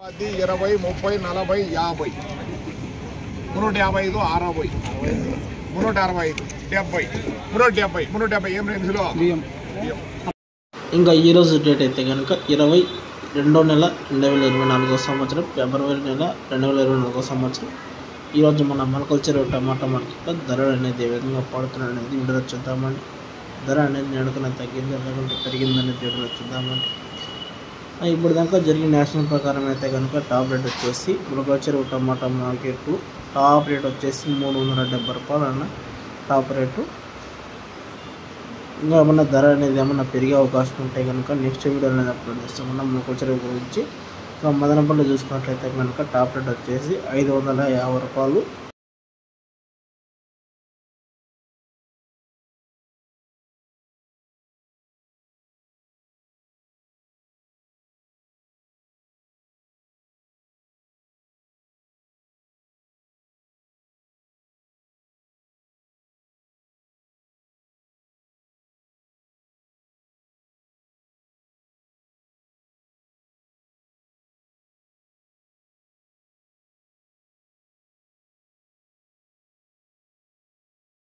20, 30, 40, 50, 355, 60, 365, 70, 370, 370 ఏం రేంజ్లో ఇంకా ఈరోజు డేట్ అయితే కనుక 22వ నెల 2024 సంవత్సరం ఫిబ్రవరి నెల 2024 సంవత్సరం. ఈరోజు మన మొలకల్చర్ టమాటా మార్కెట్లో ధరలు అనేది ఏ విధంగా పడుతున్నాయి అనేది వీడియోలో చూద్దామండి. ధర అనేది నేడుకన్నా తగ్గింది లేకుంటే పెరిగిందనేది వీడియోలో చూద్దామండి. ఇప్పుడు దాకా జరిగిన నేషనల్ ప్రకారం అయితే కనుక టాప్ రేట్ వచ్చేసి మొలకల్చర్ టమాటా మార్కెట్ టాప్ రేట్ వచ్చేసి 370 రూపాయలు అన్న టాప్ రేటు. ఇంకా ఏమన్నా ధర అనేది ఏమన్నా పెరిగే అవకాశం ఉంటే కనుక నెక్స్ట్ వీడియో అనేది అప్లోడ్ చేస్తామన్నా మొలకల్చర్ గురించి. ఇంకా మదనపల్లి చూసుకున్నట్లయితే కనుక టాప్ రేట్ వచ్చేసి 550 రూపాయలు